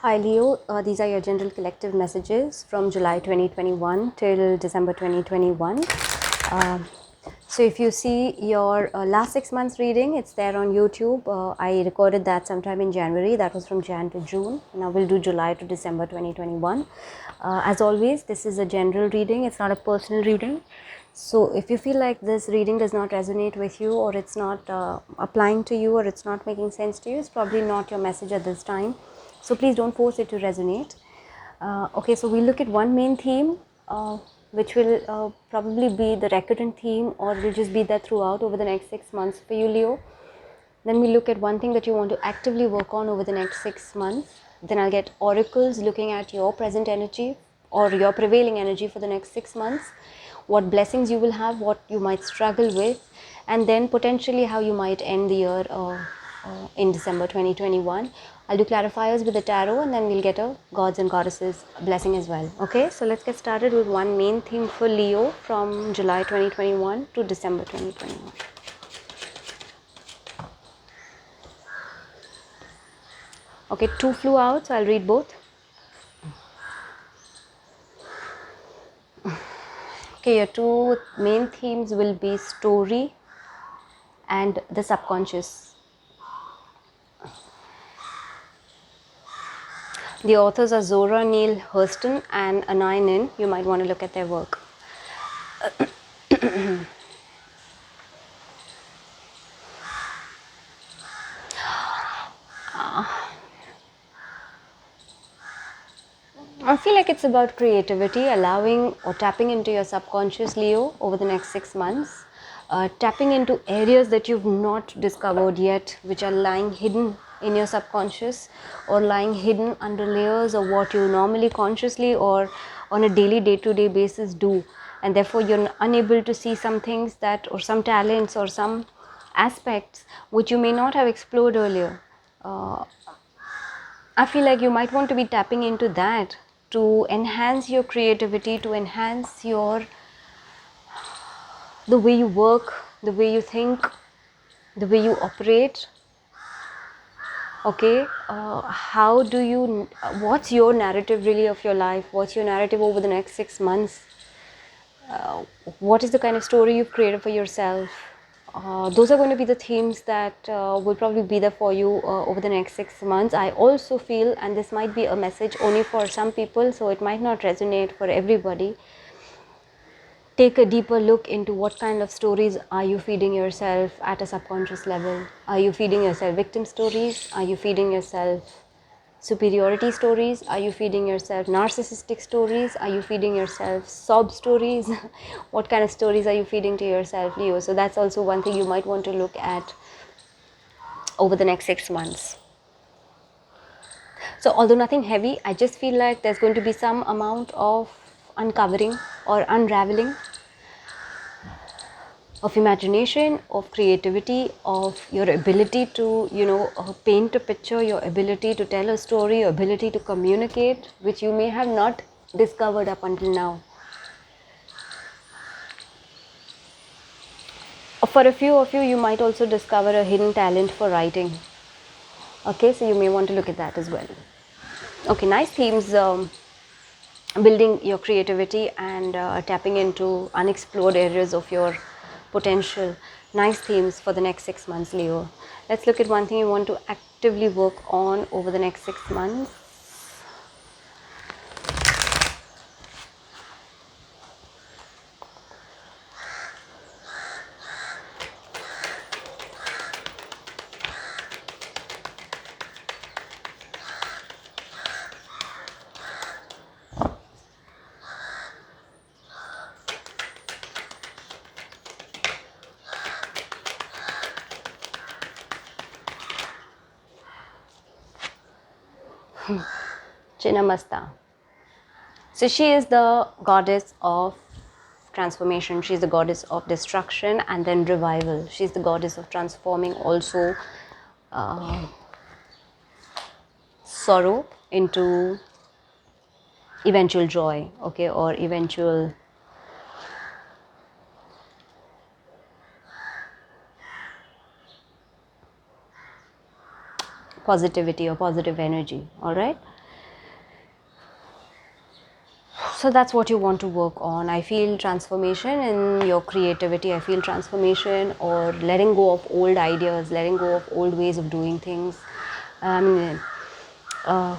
Hi Leo, these are your general collective messages from July 2021 till December 2021. Um, so if you see your last 6 months reading, it's there on YouTube. I recorded that sometime in January. That was from Jan to June. Now we'll do July to December 2021. As always, this is a general reading. It's not a personal reading. So if you feel like this reading does not resonate with you, or it's not applying to you, or it's not making sense to you, it's probably not your message at this time. So please don't force it to resonate. Okay, so we'll look at one main theme, which will probably be the recurrent theme, or will just be there throughout over the next 6 months for you, Leo. Then we look at one thing that you want to actively work on over the next 6 months. Then I'll get oracles looking at your present energy or your prevailing energy for the next 6 months, what blessings you will have, what you might struggle with, and then potentially how you might end the year in December 2021. I'll do clarifiers with the tarot, and then we'll get a gods and goddesses blessing as well. Okay, so let's get started with one main theme for Leo from July 2021 to December 2021. Okay, two flew out, so I'll read both. Okay, your two main themes will be story and the subconscious. The authors are Zora Neale Hurston and Anai Nin. You might want to look at their work. I feel like it's about creativity, allowing or tapping into your subconscious, Leo, over the next 6 months. Tapping into areas that you've not discovered yet, which are lying hidden in your subconscious, or lying hidden under layers of what you normally consciously or on a daily day-to-day basis do. And therefore you're unable to see some things that, or some talents or some aspects which you may not have explored earlier. I feel like you might want to be tapping into that to enhance your creativity, to enhance the way you work, the way you think, the way you operate. Okay, how do you, what's your narrative really of your life? What's your narrative over the next 6 months? What is the kind of story you've created for yourself? Those are going to be the themes that will probably be there for you over the next 6 months. I also feel, and this might be a message only for some people, so it might not resonate for everybody. Take a deeper look into what kind of stories are you feeding yourself at a subconscious level. Are you feeding yourself victim stories? Are you feeding yourself superiority stories? Are you feeding yourself narcissistic stories? Are you feeding yourself sob stories? What kind of stories are you feeding to yourself, Leo? So that's also one thing you might want to look at over the next 6 months. So although nothing heavy, I just feel like there's going to be some amount of uncovering or unraveling of imagination, of creativity, of your ability to, paint a picture, your ability to tell a story, your ability to communicate, which you may have not discovered up until now. For a few of you, you might also discover a hidden talent for writing. Okay, so you may want to look at that as well. Okay, nice themes, building your creativity and tapping into unexplored areas of your potential. Nice themes for the next 6 months, Leo. Let's look at one thing you want to actively work on over the next 6 months. Chinnamasta. So she is the goddess of transformation. She's the goddess of destruction and then revival. She's the goddess of transforming also sorrow into eventual joy, okay, or eventual positivity or positive energy. All right. So that's what you want to work on. I feel transformation in your creativity. I feel transformation or letting go of old ideas, letting go of old ways of doing things. I mean, uh,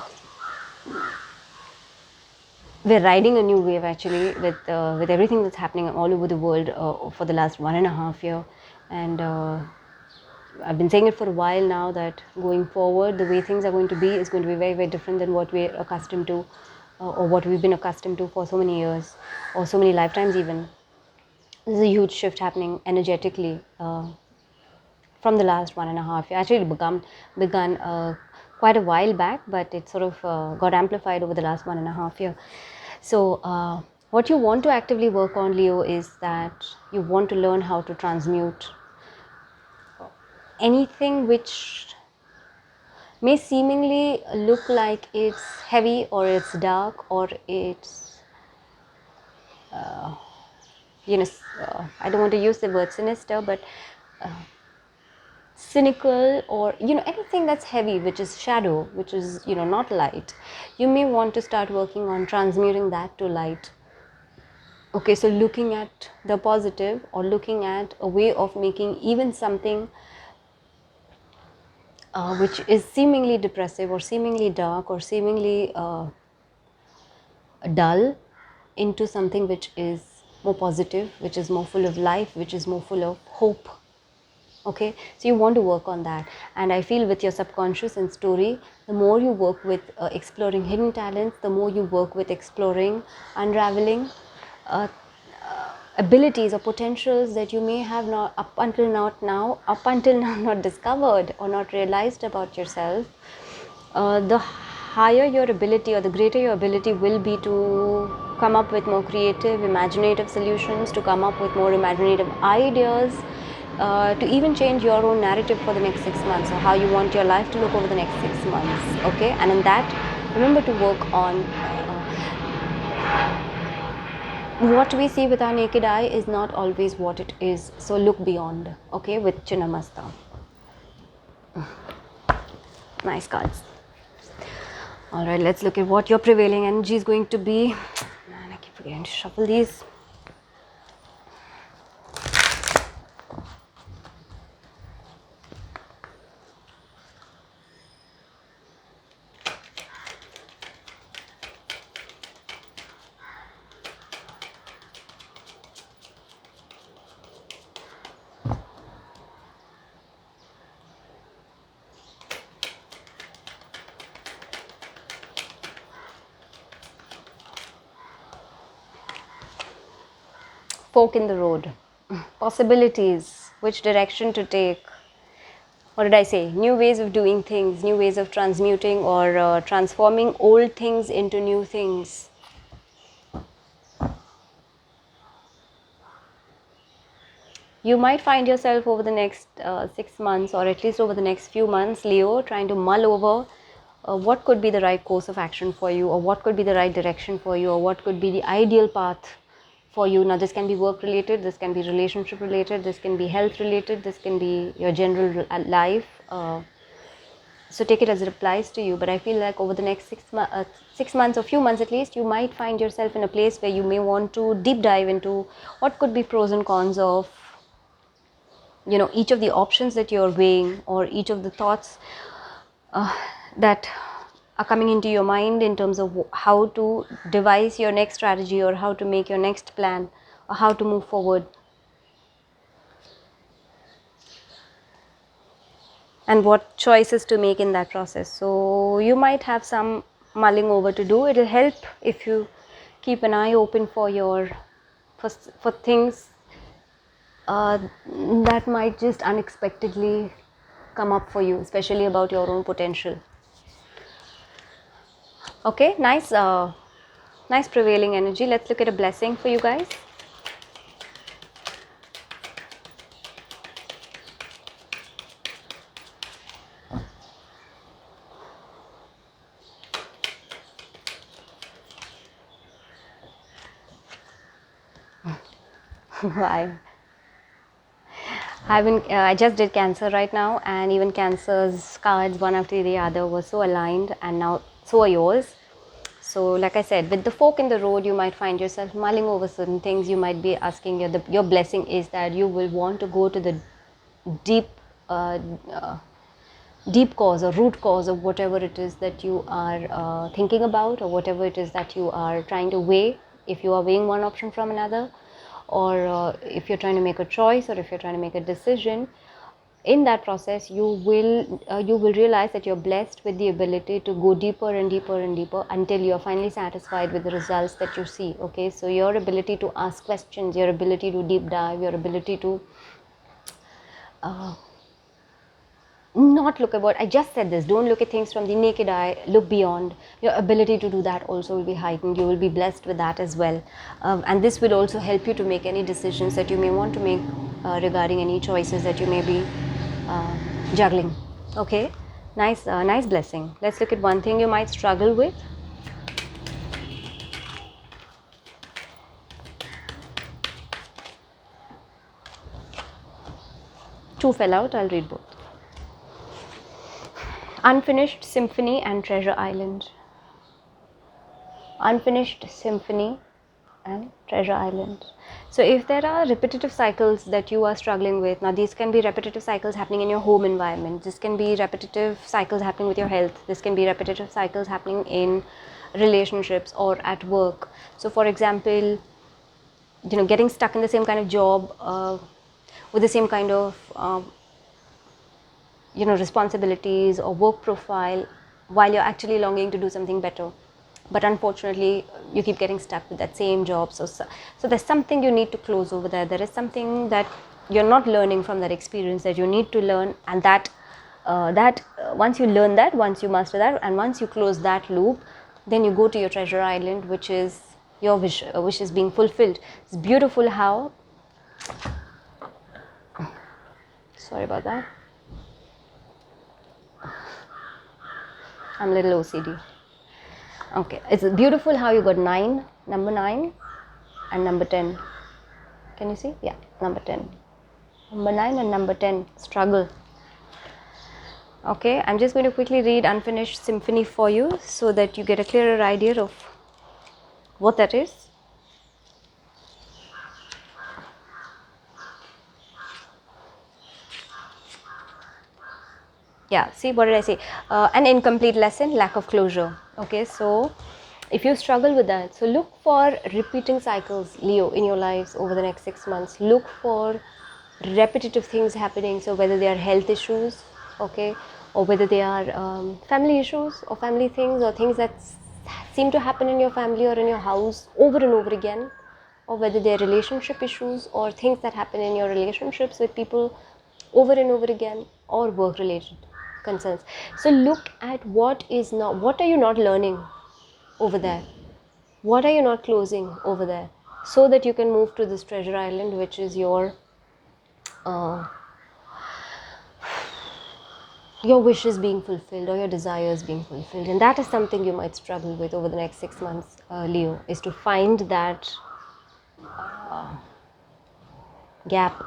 we're riding a new wave actually with everything that's happening all over the world for the last 1.5 years, and I've been saying it for a while now that going forward, the way things are going to be is going to be very, very different than what we're accustomed to, or what we've been accustomed to for so many years, or so many lifetimes even. There's a huge shift happening energetically from the last 1.5 years. Actually, begun quite a while back, but it sort of got amplified over the last 1.5 years. So, what you want to actively work on, Leo, is that you want to learn how to transmute anything which may seemingly look like it's heavy or it's dark or it's I don't want to use the word sinister, but cynical, or anything that's heavy, which is shadow, which is not light. You may want to start working on transmuting that to light. Okay, so looking at the positive, or looking at a way of making even something which is seemingly depressive or seemingly dark or seemingly dull, into something which is more positive, which is more full of life, which is more full of hope. Okay, so you want to work on that, and I feel with your subconscious and story, the more you work with exploring hidden talents, the more you work with exploring, unraveling abilities or potentials that you may have not up until now not discovered or not realized about yourself. The higher your ability, or the greater your ability will be to come up with more creative, imaginative solutions, to come up with more imaginative ideas, to even change your own narrative for the next 6 months, or how you want your life to look over the next 6 months. Okay, and in that, remember to work on what we see with our naked eye is not always what it is. So look beyond. Okay, with Chinnamasta. Nice cards. All right, let's look at what your prevailing energy is going to be. Man, I keep forgetting to shuffle these. Fork in the road. Possibilities. Which direction to take. What did I say? New ways of doing things, new ways of transmuting or transforming old things into new things. You might find yourself over the next 6 months, or at least over the next few months, Leo, trying to mull over what could be the right course of action for you, or what could be the right direction for you, or what could be the ideal path for you. Now, this can be work related, this can be relationship related, this can be health related, this can be your general life. So take it as it applies to you. But I feel like over the next 6 months, or few months at least, you might find yourself in a place where you may want to deep dive into what could be pros and cons of each of the options that you're weighing, or each of the thoughts that are coming into your mind in terms of how to devise your next strategy, or how to make your next plan, or how to move forward, and what choices to make in that process. So you might have some mulling over to do. It'll help if you keep an eye open for for things that might just unexpectedly come up for you, especially about your own potential. Okay, nice prevailing energy. Let's look at a blessing for you guys. Why? I just did Cancer right now, and even Cancer's cards, one after the other, were so aligned, and now so are yours. So like I said, with the fork in the road, you might find yourself mulling over certain things. You might be asking, your blessing is that you will want to go to the deep deep cause or root cause of whatever it is that you are thinking about, or whatever it is that you are trying to weigh, if you are weighing one option from another, or if you're trying to make a choice, or if you're trying to make a decision. In that process, you will realize that you're blessed with the ability to go deeper and deeper and deeper until you're finally satisfied with the results that you see. Okay, so your ability to ask questions, your ability to deep dive, your ability to not look at what I just said, this don't look at things from the naked eye, look beyond. Your ability to do that also will be heightened. You will be blessed with that as well, and this will also help you to make any decisions that you may want to make regarding any choices that you may be juggling. Okay, nice blessing. Let's look at one thing you might struggle with. Two fell out, I'll read both. Unfinished Symphony and Treasure Island. Unfinished Symphony and Treasure Island. So if there are repetitive cycles that you are struggling with, now these can be repetitive cycles happening in your home environment, this can be repetitive cycles happening with your health, this can be repetitive cycles happening in relationships or at work. So for example, getting stuck in the same kind of job with the same kind of responsibilities or work profile, while you're actually longing to do something better, but unfortunately you keep getting stuck with that same job. So there's something you need to close over there. There is something that you're not learning from that experience that you need to learn, and that once you learn that, once you master that, and once you close that loop, then you go to your treasure island, which is your wish is being fulfilled. It's beautiful how, sorry about that, I'm a little OCD. Okay, it's beautiful how you got number 9 and number 10. Can you see? Yeah, number 10. Number 9 and number 10, struggle. Okay, I'm just going to quickly read Unfinished Symphony for you so that you get a clearer idea of what that is. Yeah, see, what did I say? An incomplete lesson, lack of closure. Okay, so if you struggle with that, so look for repeating cycles, Leo, in your lives over the next 6 months. Look for repetitive things happening. So whether they are health issues, okay, or whether they are family issues or family things, or things that seem to happen in your family or in your house over and over again, or whether they are relationship issues or things that happen in your relationships with people over and over again, or work related concerns. So look at what are you not learning over there, what are you not closing over there, so that you can move to this treasure island, which is your wishes being fulfilled or your desires being fulfilled. And that is something you might struggle with over the next 6 months, Leo, is to find that gap,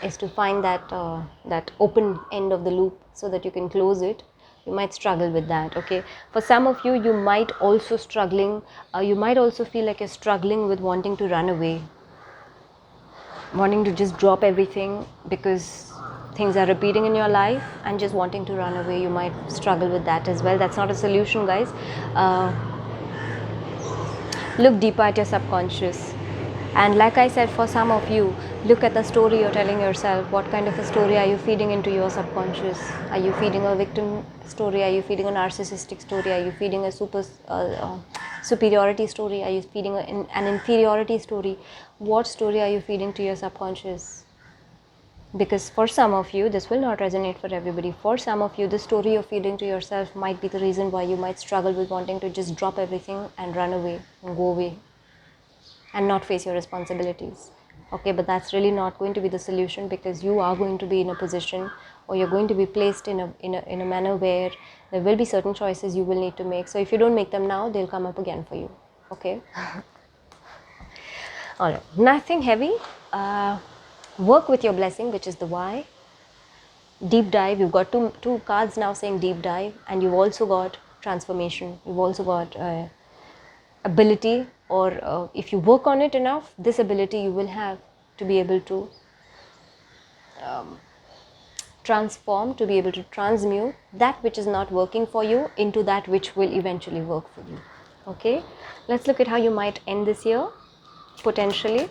is to find that open end of the loop so that you can close it. You might struggle with that. Okay, for some of you, you might also you might also feel like you're struggling with wanting to run away, wanting to just drop everything because things are repeating in your life, and just wanting to run away. You might struggle with that as well. That's not a solution, guys. Look deeper at your subconscious. And like I said, for some of you, look at the story you're telling yourself. What kind of a story are you feeding into your subconscious? Are you feeding a victim story? Are you feeding a narcissistic story? Are you feeding a superiority story? Are you feeding an inferiority story? What story are you feeding to your subconscious? Because for some of you, this will not resonate for everybody. For some of you, the story you're feeding to yourself might be the reason why you might struggle with wanting to just drop everything and run away and go away and not face your responsibilities. Okay, but that's really not going to be the solution, because you are going to be in a position, or you're going to be placed in a manner where there will be certain choices you will need to make. So if you don't make them now, they'll come up again for you. Okay. All right, nothing heavy. Work with your blessing, which is the why. Deep dive. You've got two cards now saying deep dive, and you've also got transformation. You've also got ability, or if you work on it enough, this ability you will have to be able to transform, to be able to transmute that which is not working for you into that which will eventually work for you. Okay, let's look at how you might end this year potentially.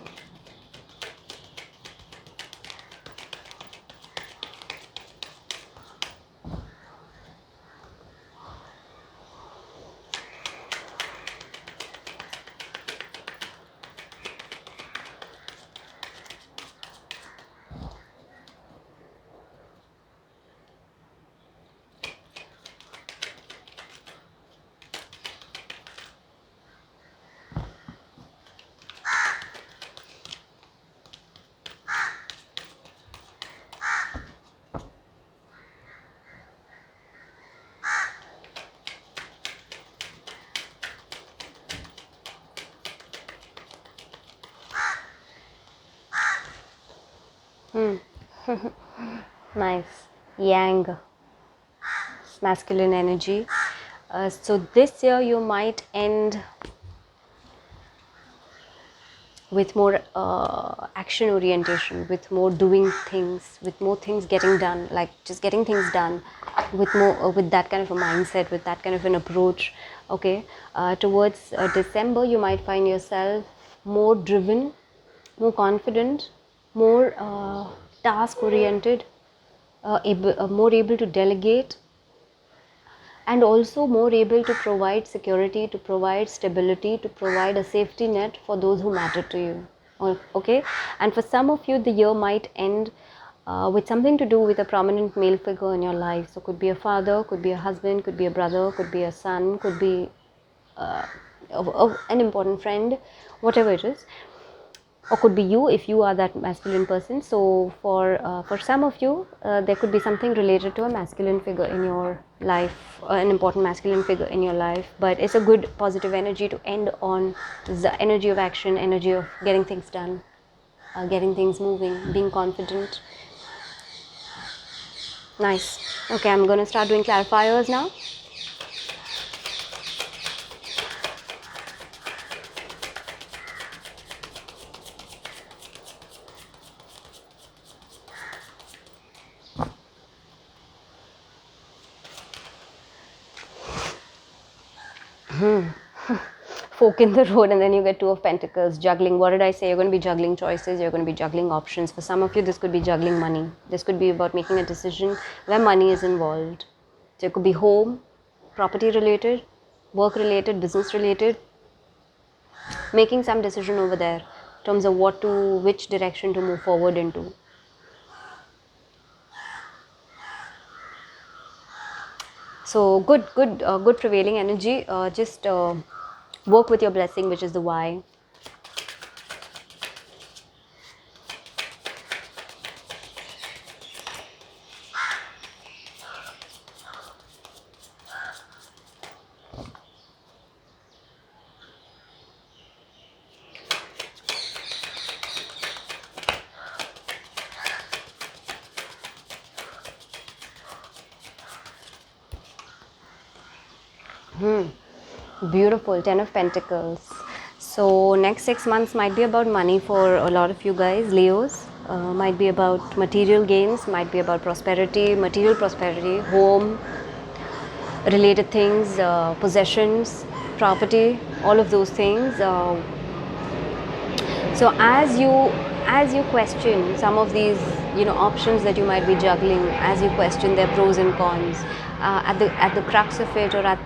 Nice. Yang, masculine energy. So this year you might end with more action orientation, with more doing things, with more things getting done, like just getting things done, with more with that kind of a mindset, with that kind of an approach. Okay, towards December you might find yourself more driven, more confident, more task oriented, more able to delegate, and also more able to provide security, to provide stability, to provide a safety net for those who matter to you. Okay, and for some of you the year might end with something to do with a prominent male figure in your life. So could be a father, could be a husband, could be a brother, could be a son, could be an important friend, whatever it is, or could be you if you are that masculine person. So for some of you there could be something related to a masculine figure in your life, an important masculine figure in your life, but it's a good positive energy to end on. The energy of action, energy of getting things done, getting things moving, being confident. Nice. Okay, I'm going to start doing clarifiers now. Fork in the road, and then you get Two of Pentacles. Juggling. What did I say? You're going to be juggling choices, you're going to be juggling options. For some of you this could be juggling money. This could be about making a decision where money is involved. So it could be home, property related, work related, business related, making some decision over there in terms of which direction to move forward into. So good prevailing energy. Just work with your blessing, which is the why. Beautiful. 10 of Pentacles. So next 6 months might be about money for a lot of you guys, Leos. Might be about material gains, might be about prosperity, material prosperity, home related things, possessions, property, all of those things. So as you question some of these options that you might be juggling, as you question their pros and cons, at the crux of it, or at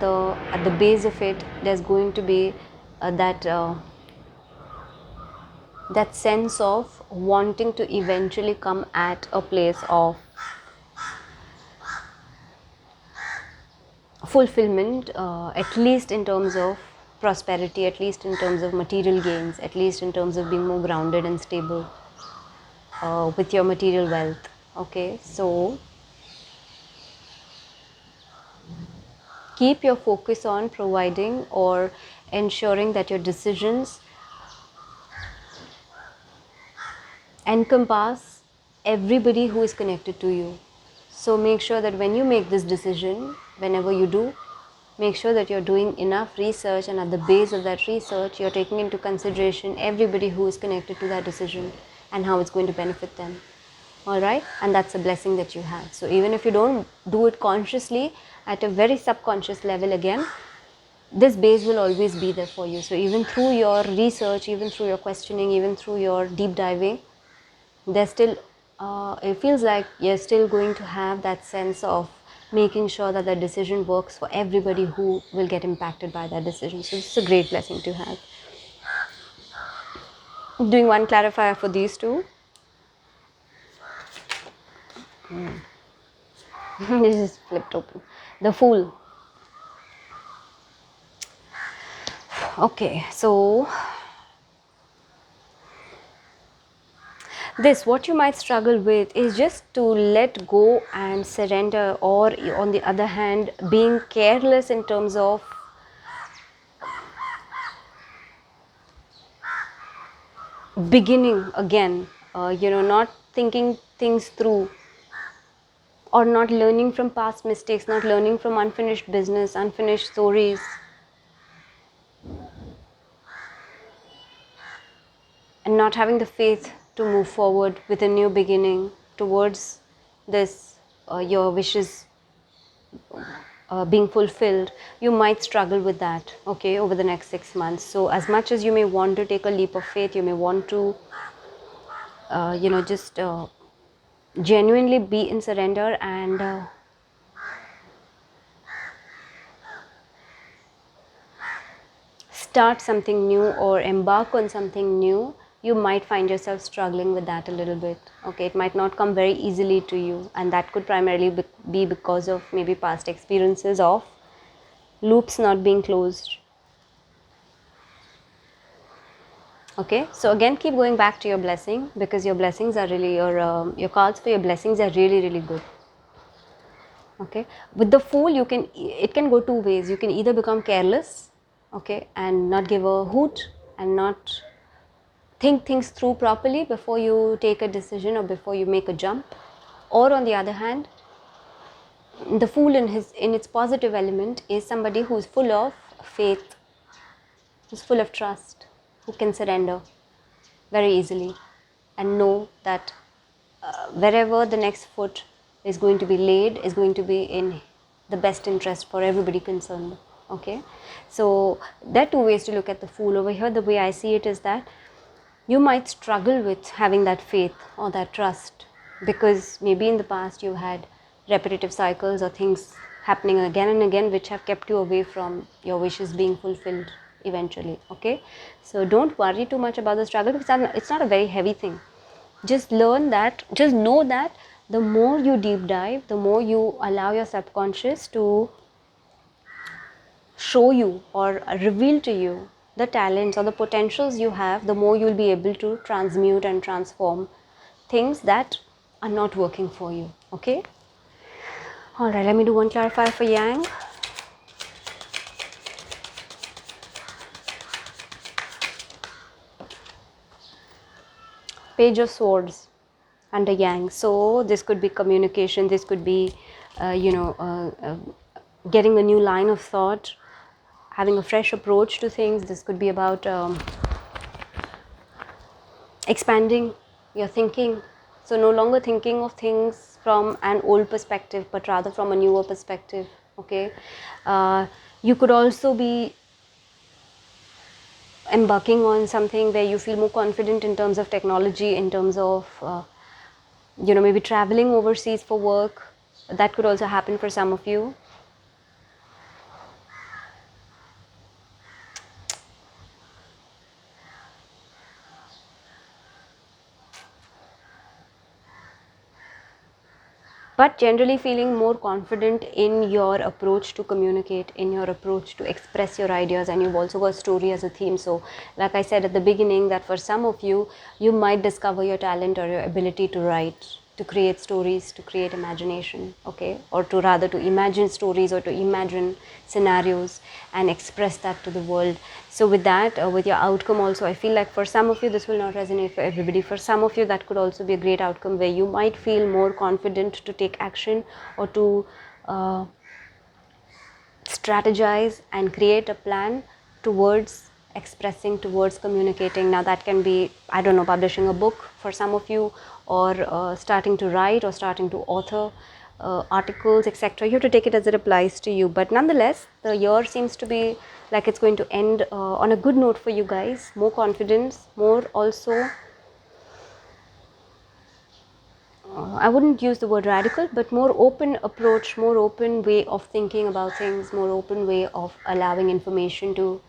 the base of it, there's going to be that sense of wanting to eventually come at a place of fulfillment, at least in terms of prosperity, at least in terms of material gains, at least in terms of being more grounded and stable with your material wealth. Okay, so keep your focus on providing or ensuring that your decisions encompass everybody who is connected to you. So make sure that when you make this decision, whenever you do, make sure that you're doing enough research, and at the base of that research you're taking into consideration everybody who is connected to that decision and how it's going to benefit them. All right, and that's a blessing that you have. So even if you don't do it consciously, at a very subconscious level, again, this base will always be there for you. So even through your research, even through your questioning, even through your deep diving, there's still it feels like you're still going to have that sense of making sure that the decision works for everybody who will get impacted by that decision. So it's a great blessing to have. Doing one clarifier for these two. This is flipped open. The Fool. Okay, so this, what you might struggle with is just to let go and surrender, or on the other hand, being careless in terms of beginning again, not thinking things through, or not learning from past mistakes, not learning from unfinished business, unfinished stories. And not having the faith to move forward with a new beginning towards this, your wishes being fulfilled. You might struggle with that, okay, over the next 6 months. So as much as you may want to take a leap of faith, you may want to just genuinely be in surrender and start something new or embark on something new, you might find yourself struggling with that a little bit. Okay, it might not come very easily to you, and that could primarily be because of maybe past experiences of loops not being closed. Okay, so again, keep going back to your blessing, because your blessings are really your cards for your blessings are really, really good. Okay, with the Fool, it can go two ways. You can either become careless, okay, and not give a hoot and not think things through properly before you take a decision or before you make a jump. Or on the other hand, the Fool in its positive element is somebody who's full of faith, who's full of trust, who can surrender very easily and know that wherever the next foot is going to be laid is going to be in the best interest for everybody concerned. Okay, so there are two ways to look at the Fool. Over here, the way I see it is that you might struggle with having that faith or that trust, because maybe in the past you had repetitive cycles or things happening again and again which have kept you away from your wishes being fulfilled eventually. Okay, so don't worry too much about the struggle, because it's not a very heavy thing. Just learn that, just know that the more you deep dive, the more you allow your subconscious to show you or reveal to you the talents or the potentials you have, the more you'll be able to transmute and transform things that are not working for you. Okay, all right, let me do one clarifier for Yang. Page of Swords under Yang. So this could be communication, this could be getting a new line of thought, having a fresh approach to things. This could be about expanding your thinking. So no longer thinking of things from an old perspective, but rather from a newer perspective. Okay, you could also be embarking on something where you feel more confident in terms of technology, in terms of maybe traveling overseas for work. That could also happen for some of you. But generally feeling more confident in your approach to communicate, in your approach to express your ideas, and you've also got story as a theme. So like I said at the beginning, that for some of you, you might discover your talent or your ability to write, to create stories, to create imagination, okay, or to rather to imagine stories or to imagine scenarios and express that to the world. So with that, with your outcome also, I feel like for some of you this will not resonate for everybody. For some of you that could also be a great outcome where you might feel more confident to take action or to strategize and create a plan towards expressing, towards communicating. Now that can be, I don't know, publishing a book for some of you, or starting to write, or starting to author articles, etc. You have to take it as it applies to you. But nonetheless, the year seems to be like it's going to end on a good note for you guys. More confidence, more also, I wouldn't use the word radical, but more open approach, more open way of thinking about things, more open way of allowing information to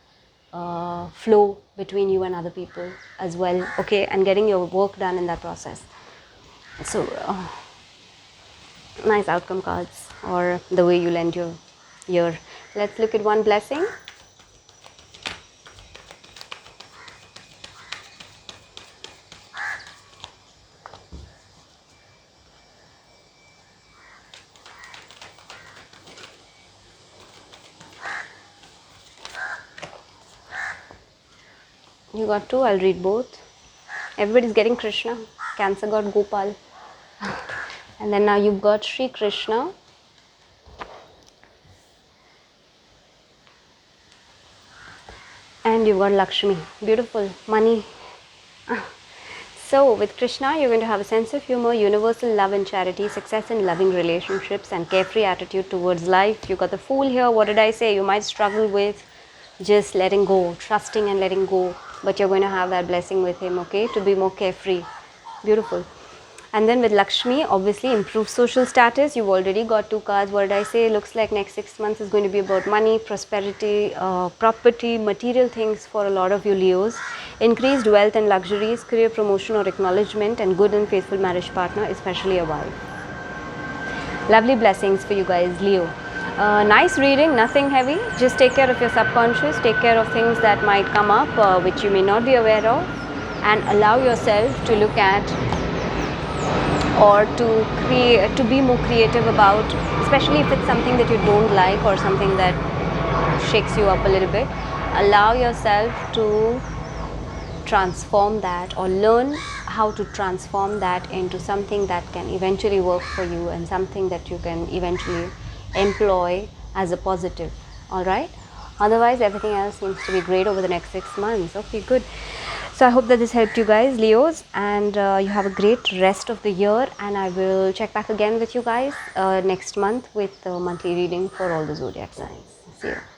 flow between you and other people as well, okay, and getting your work done in that process. So nice outcome cards, or the way you'll end your year. Let's look at one blessing. You got two, I'll read both. Everybody's getting Krishna. Cancer got Gopal. And then now you've got Sri Krishna. And you've got Lakshmi. Beautiful. Money. So with Krishna, you're going to have a sense of humor, universal love and charity, success in loving relationships, and carefree attitude towards life. You got the Fool here. What did I say? You might struggle with just letting go, trusting and letting go, but you're going to have that blessing with him, okay, to be more carefree. Beautiful. And then with Lakshmi, obviously improved social status. You've already got two cards. What did I say? Looks like next 6 months is going to be about money, prosperity, property, material things for a lot of you Leos. Increased wealth and luxuries, career promotion or acknowledgement, and good and faithful marriage partner, especially a wife. Lovely blessings for you guys, Leo. Nice reading, nothing heavy. Just take care of your subconscious, take care of things that might come up which you may not be aware of, and allow yourself to look at, or to create, to be more creative about, especially if it's something that you don't like or something that shakes you up a little bit. Allow yourself to transform that, or learn how to transform that into something that can eventually work for you, and something that you can eventually employ as a positive. All right, otherwise everything else seems to be great over the next 6 months. Okay, good. So I hope that this helped you guys, Leos, and you have a great rest of the year, and I will check back again with you guys next month with the monthly reading for all the zodiac signs. See you.